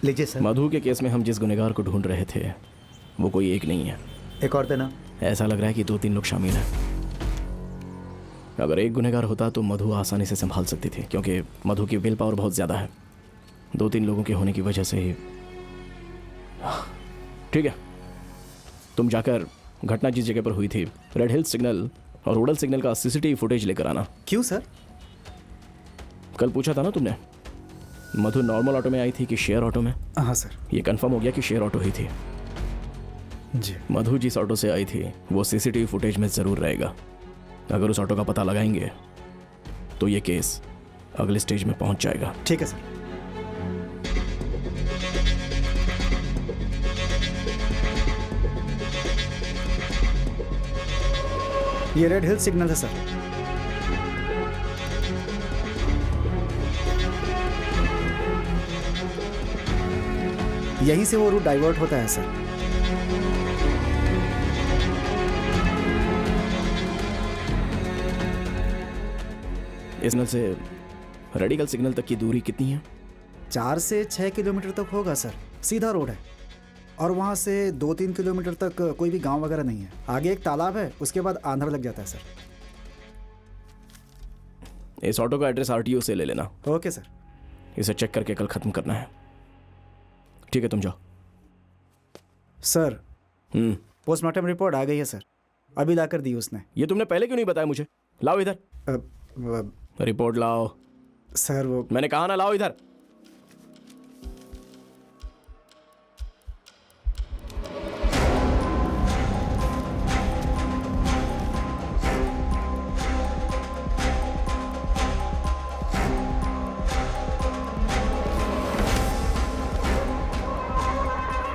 लीजिए सर। मधु के केस में हम जिस गुनहगार को ढूंढ रहे थे वो कोई एक नहीं है। एक और देना। ऐसा लग रहा है कि 2-3 लोग शामिल हैं। अगर एक गुनहगार होता तो मधु आसानी से संभाल सकती थी, क्योंकि मधु की विल पावर बहुत ज़्यादा है। 2-3 लोगों के होने की वजह से ही। ठीक है, तुम जाकर घटना जिस जगह पर हुई थी, रेड हिल सिग्नल और उड़ल सिग्नल का सीसीटीवी फुटेज लेकर आना। क्यों सर? कल पूछा था ना तुमने, मधु नॉर्मल ऑटो में आई थी कि शेयर ऑटो में? हाँ सर। ये कंफर्म हो गया कि शेयर ऑटो ही थी। जी। मधु जिस ऑटो से आई थी वो सीसीटीवी फुटेज में ज़रूर रहेगा। अगर उस ऑटो का पता लगाएंगे तो ये केस अगले स्टेज में पहुंच जाएगा। ठीक है सर। ये रेड हिल सिग्नल है सर। यहीं से वो रूट डाइवर्ट होता है सर। इस सिग्नल से रेडिकल सिग्नल तक की दूरी कितनी है? 4 से 6 किलोमीटर तक होगा सर। सीधा रोड है और वहाँ से 2-3 किलोमीटर तक कोई भी गांव वगैरह नहीं है। आगे एक तालाब है, उसके बाद आंध्र लग जाता है सर। इस ऑटो का एड्रेस आरटीओ से ले लेना। Okay sir. इसे चेक करके कल खत्म करना है। ठीक है, तुम जाओ। सर पोस्टमार्टम रिपोर्ट आ गई है सर, अभी लाकर दी उसने। ये तुमने पहले क्यों नहीं बताया मुझे? लाओ इधर रिपोर्ट लाओ। सर वो मैंने कहा ना, लाओ इधर।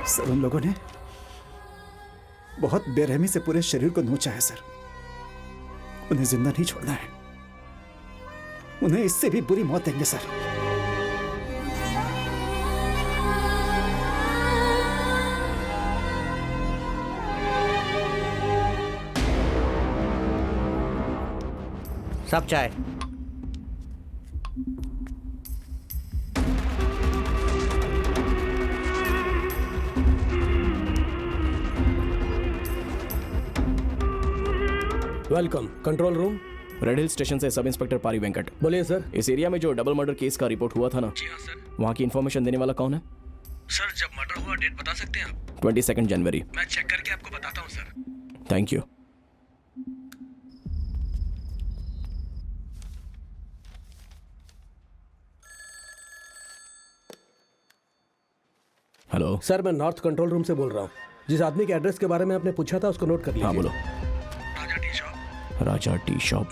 सर उन लोगों ने बहुत बेरहमी से पूरे शरीर को नोचा है सर। उन्हें जिंदा नहीं छोड़ना है, उन्हें इससे भी बुरी मौत देंगे सर। सब चाय। Welcome control room. Red hill station से सब इंस्पेक्टर पारी वेंकट। बोलिए सर। इस एरिया में जो डबल मर्डर केस का रिपोर्ट हुआ था ना, जी हाँ सर। वहाँ की इन्फॉर्मेशन देने वाला कौन है? सर जब मर्डर हुआ डेट बता सकते हैं आप? 22 जनवरी। मैं चेक करके आपको बताता हूँ sir. Thank you. Hello sir मैं नॉर्थ कंट्रोल रूम से बोल रहा हूँ। जिस आदमी के एड्रेस के बारे में आपने पूछा था उसको नोट कर लीजिए। हाँ बोलो। Raja tea shop, Raja tea shop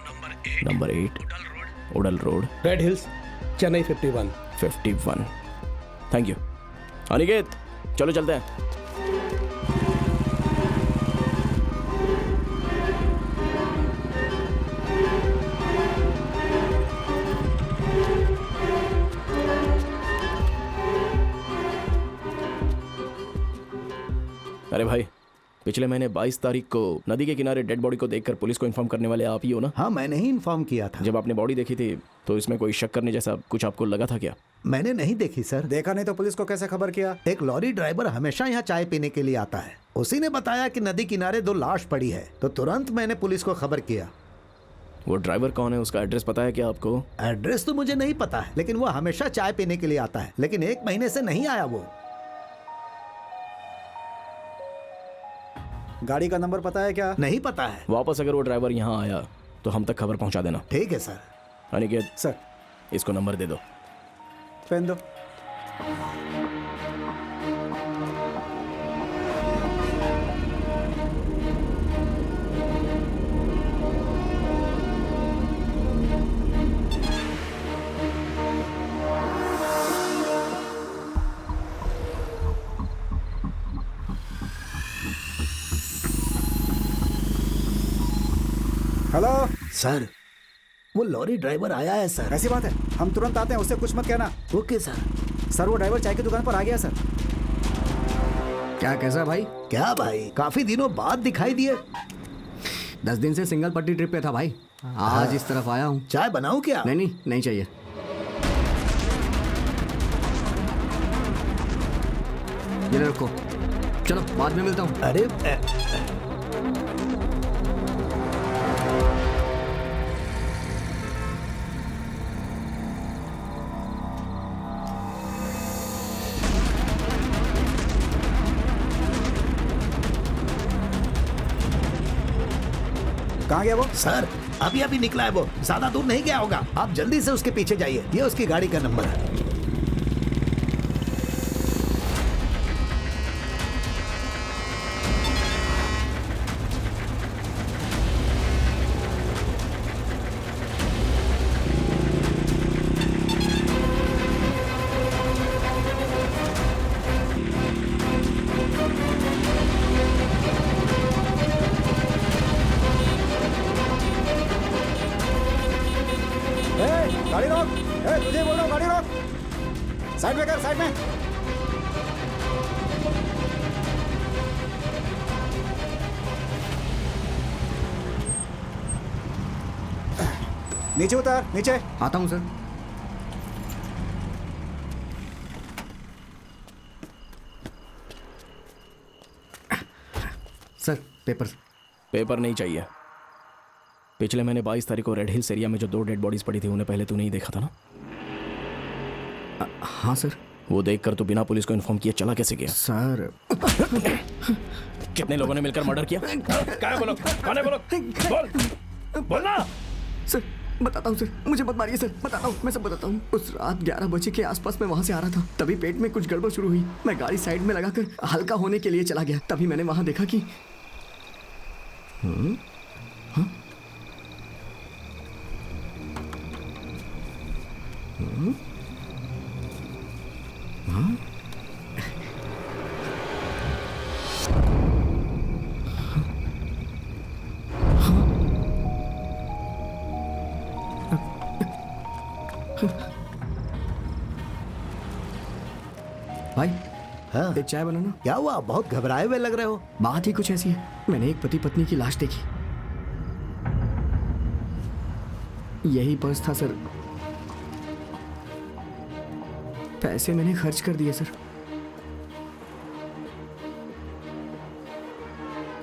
number 8 उडल रोड, उडल road, red hills, Chennai 51। 51। Thank you. Aniket चलो चलते हैं। अरे भाई, पिछले महीने 22 तारीख को नदी के किनारे डेड बॉडी को देखकर पुलिस को इन्फॉर्म करने वाले आप ही हो ना? हाँ मैंने ही इन्फॉर्म किया था। जब आपने बॉडी देखी थी तो इसमें कोई शक करने जैसा कुछ आपको लगा था क्या? मैंने नहीं देखी सर। देखा नहीं तो पुलिस को कैसे खबर किया? एक लॉरी ड्राइवर हमेशा यहाँ चाय पीने के लिए आता है, उसी ने बताया कि नदी किनारे 2 लाश पड़ी है, तो तुरंत मैंने पुलिस को खबर किया। वो ड्राइवर कौन है, उसका एड्रेस पता है क्या आपको? एड्रेस तो मुझे नहीं पता है, लेकिन वो हमेशा चाय पीने के लिए आता है, लेकिन 1 महीने से नहीं आया वो। गाड़ी का नंबर पता है क्या? नहीं पता है। वापस अगर वो ड्राइवर यहाँ आया तो हम तक खबर पहुँचा देना। ठीक है सर। अनिकेत सर इसको नंबर दे दो। पेन दो। हेलो सर वो लॉरी ड्राइवर आया है सर। ऐसी बात है, हम तुरंत आते हैं, उससे कुछ मत कहना। Okay sir. सर वो ड्राइवर चाय की दुकान पर आ गया सर। क्या कैसा भाई? क्या भाई, काफी दिनों बाद दिखाई दिए। 10 दिन से सिंगल पट्टी ट्रिप पे था भाई, आज इस तरफ आया हूँ। चाय बनाऊं क्या? नहीं चाहिए। ये ले रखो, चलो बाद में मिलता हूँ। अरे कहाँ गया वो? सर अभी अभी निकला है वो, ज्यादा दूर नहीं गया होगा। आप जल्दी से उसके पीछे जाइए, ये उसकी गाड़ी का नंबर है। गाड़ी रोक! तुझे बोल रहा हूँ, गाड़ी रोक! साइड में कर, साइड में। नीचे उतार, नीचे। आता हूँ सर। Sir paper. पेपर नहीं चाहिए। पिछले महीने 22 तारीख को रेड हिल्स एरिया में जो 2 डेड बॉडीज पड़ी थी उन्हें पहले तूने ही देखा था ना? हाँ सर। वो देखकर तू बिना पुलिस को इन्फॉर्म किए चला कैसे गया? सर कितने लोगों ने मिलकर मर्डर किया? क्या बोलो? कौन है बोलो? बोल, बोलना। सर बताता हूँ सर, मुझे मत मारिए सर, बताता हूँ, मैं सब बताता हूँ। उस रात 11 बजे के आसपास मैं वहाँ से आ रहा था, तभी पेट में कुछ गड़बड़ शुरू हुई। मैं गाड़ी साइड में लगाकर हल्का होने के लिए चला गया, तभी मैंने वहाँ देखा कि भाई हाँ एक चाय बनाना। क्या हुआ, बहुत घबराए हुए लग रहे हो। बात ही कुछ ऐसी है, मैंने एक पति पत्नी की लाश देखी। यही पर्स था सर, पैसे मैंने खर्च कर दिए सर।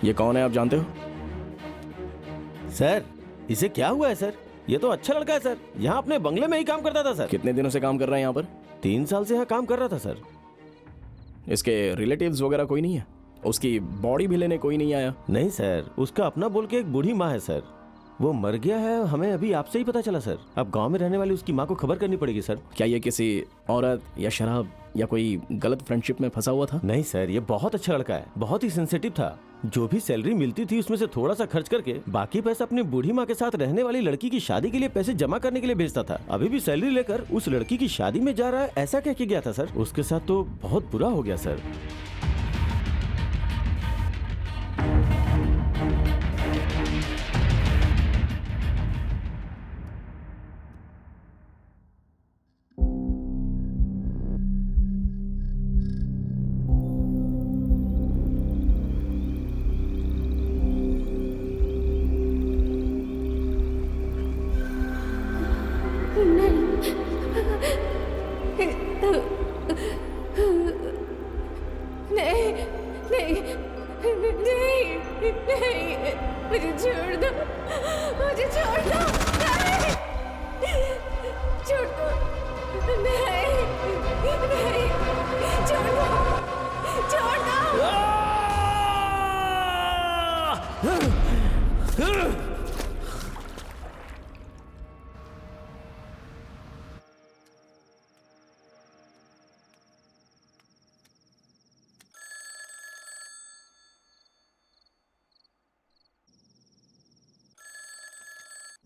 ये कौन है आप जानते हो? सर इसे क्या हुआ है सर? ये तो अच्छा लड़का है सर, यहाँ अपने बंगले में ही काम करता था सर। कितने दिनों से काम कर रहा है यहाँ पर? 3 साल से यहाँ काम कर रहा था सर। इसके रिलेटिव्स वगैरह कोई नहीं है? उसकी बॉडी भी लेने कोई नहीं आया? नहीं सर, उसका अपना बोल के एक बूढ़ी माँ है सर, वो मर गया है, हमें अभी आपसे ही पता चला सर। अब गांव में रहने वाली उसकी माँ को खबर करनी पड़ेगी सर। क्या ये किसी औरत या शराब या कोई गलत फ्रेंडशिप में फंसा हुआ था? नहीं सर, ये बहुत अच्छा लड़का है, बहुत ही सेंसिटिव था। जो भी सैलरी मिलती थी उसमें से थोड़ा सा खर्च करके बाकी पैसा अपनी बूढ़ी माँ के साथ रहने वाली लड़की की शादी के लिए पैसे जमा करने के लिए भेजता था। अभी भी सैलरी लेकर उस लड़की की शादी में जा रहा है, ऐसा कह के गया था सर। उसके साथ तो बहुत बुरा हो गया सर। नहीं नहीं नहीं नहीं, मुझे छोड़ दो, मुझे छोड़ दो, नहीं छोड़ दो, नहीं नहीं छोड़ दो, छोड़ दो।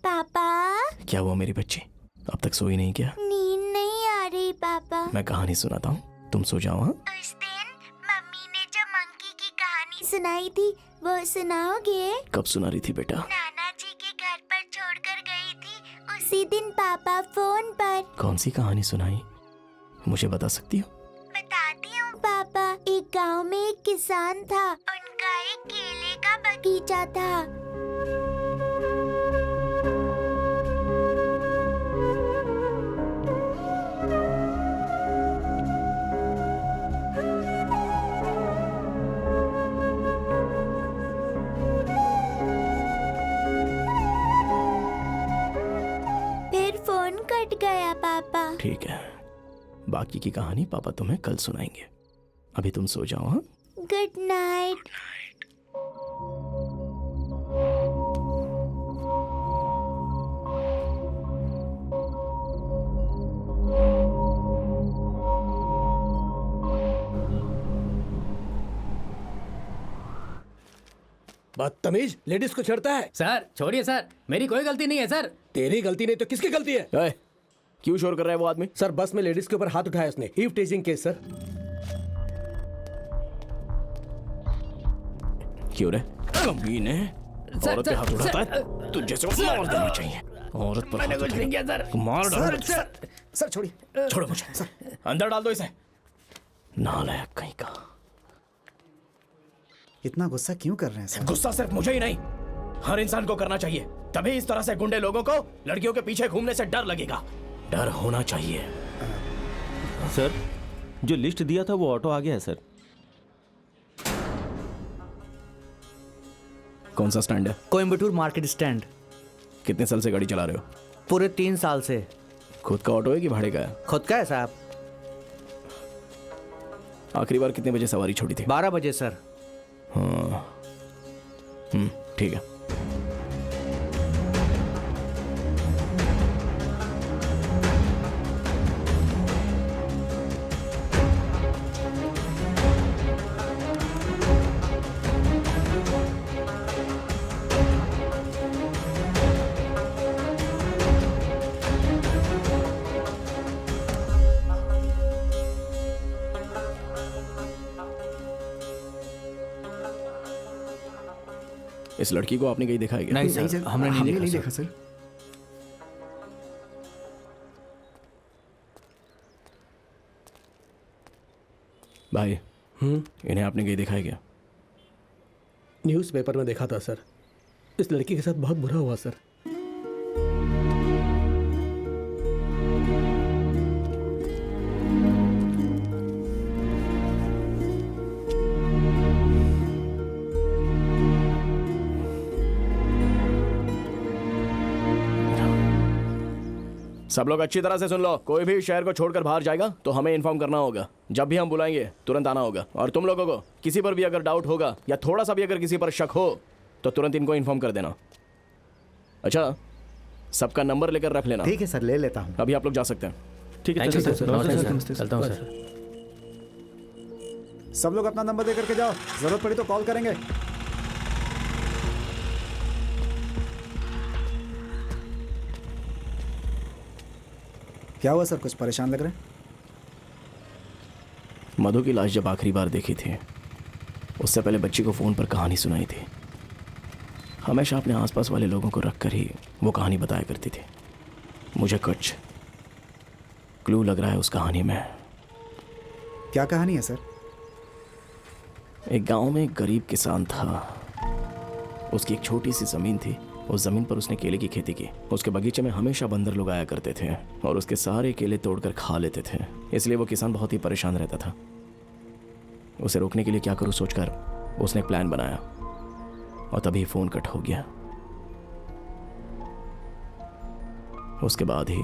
पापा, क्या हुआ मेरी बच्ची, अब तक सोई नहीं क्या? नींद नहीं आ रही पापा। मैं कहानी सुनाता हूँ, तुम सो जाओ। हाँ, उस दिन मम्मी ने जो मंकी की कहानी सुनाई थी वो सुनाओगे? कब सुना रही थी बेटा? नाना जी के घर पर छोड़कर गई थी उसी दिन पापा फोन पर। कौन सी कहानी सुनाई, मुझे बता सकती हो? बताती हूँ पापा। एक गांव में एक किसान था, उनका एक केले का बगीचा था। कट गया पापा। ठीक है, बाकी की कहानी पापा तुम्हें कल सुनाएंगे। अभी तुम सो जाओ। हाँ, गुड नाइट। बदतमीज, लेडीज को छेड़ता है। सर छोड़िए सर, मेरी कोई गलती नहीं है सर। तेरी गलती नहीं तो किसकी गलती है? ए, क्यों शोर कर रहा है वो आदमी? सर बस में लेडीज के ऊपर हाथ उठाया उसने, ईव टीजिंग केस सर। क्यों रे कमीने, औरत पे हाथ उठाता है? तुझ जैसे को मार देना चाहिए। औरत पर हाथ उठाएगा, मार डालो। सर छोड़िए। छोड़ो मुझे। सर अंदर डाल दो इसे। नालायक कहीं का। इतना गुस्सा क्यों कर रहे हैं सर? गुस्सा सिर्फ मुझे ही नहीं, हर इंसान को करना चाहिए। तभी इस तरह से गुंडे लोगों को लड़कियों के पीछे घूमने से डर लगेगा। डर होना चाहिए। सर जो लिस्ट दिया था वो ऑटो आ गया है सर। कौन सा स्टैंड है? Coimbatore market stand. कितने साल से गाड़ी चला रहे हो? पूरे 3 साल से। खुद का ऑटो है कि भाड़े का है? खुद का है साहब। आखिरी बार कितने बजे सवारी छोड़ी थी? 12 बजे सर। हाँ, ठीक है। इस लड़की को आपने कहीं देखा है क्या? नहीं सर, हमने नहीं देखा सर। भाई इन्हें आपने कहीं देखा है क्या? न्यूज़पेपर में देखा था सर। इस लड़की के साथ बहुत बुरा हुआ सर। सब लोग अच्छी तरह से सुन लो, कोई भी शहर को छोड़कर बाहर जाएगा तो हमें इन्फॉर्म करना होगा। जब भी हम बुलाएंगे तुरंत आना होगा। और तुम लोगों को किसी पर भी अगर डाउट होगा या थोड़ा सा भी अगर किसी पर शक हो तो तुरंत इनको इन्फॉर्म कर देना। अच्छा, सबका नंबर लेकर रख लेना। ठीक है सर, ले लेता हूँ। अभी आप लोग जा सकते हैं। ठीक है नमस्ते सर। नमस्ते चलता हूँ सर। सब लोग अपना नंबर दे करके जाओ, जरूरत पड़ी तो कॉल करेंगे। क्या हुआ सर, कुछ परेशान लग रहे हैं? मधु की लाश जब आखिरी बार देखी थी उससे पहले बच्ची को फ़ोन पर कहानी सुनाई थी। हमेशा अपने आसपास वाले लोगों को रखकर ही वो कहानी बताया करती थी। मुझे कुछ क्लू लग रहा है उस कहानी में। क्या कहानी है सर? एक गांव में एक गरीब किसान था। उसकी एक छोटी सी ज़मीन थी। उस ज़मीन पर उसने केले की खेती की। उसके बगीचे में हमेशा बंदर लोग आया करते थे और उसके सारे केले तोड़कर खा लेते थे। इसलिए वो किसान बहुत ही परेशान रहता था। उसे रोकने के लिए क्या करूं सोचकर उसने एक प्लान बनाया और तभी फ़ोन कट हो गया। उसके बाद ही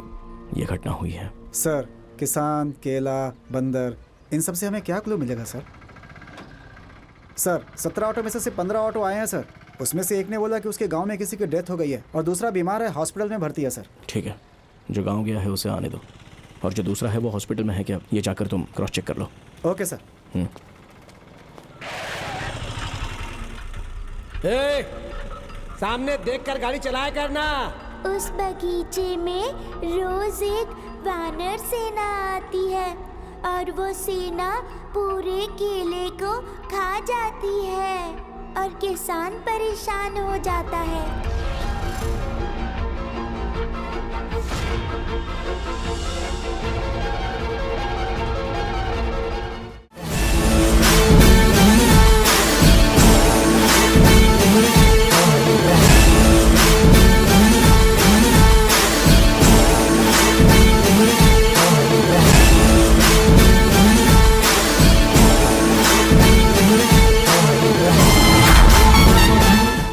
ये घटना हुई है। सर, किसान, केला, बंदर, इन सब से हमें क्या क्लू मिलेगा सर? सर 17 ऑटो में से सिर्फ 15 ऑटो आए हैं सर। उसमें से एक ने बोला कि उसके गांव में किसी की डेथ हो गई है और दूसरा बीमार है, हॉस्पिटल में भर्ती है सर। ठीक है, जो गांव गया है उसे आने दो और जो दूसरा है वो हॉस्पिटल में है क्या ये जाकर तुम क्रॉस चेक कर लो। Okay sir. सामने देखकर गाड़ी चलाया करना। उस बगीचे में रोज एक वानर सेना आती है और वो सेना पूरे केले को खा जाती है और किसान परेशान हो जाता है।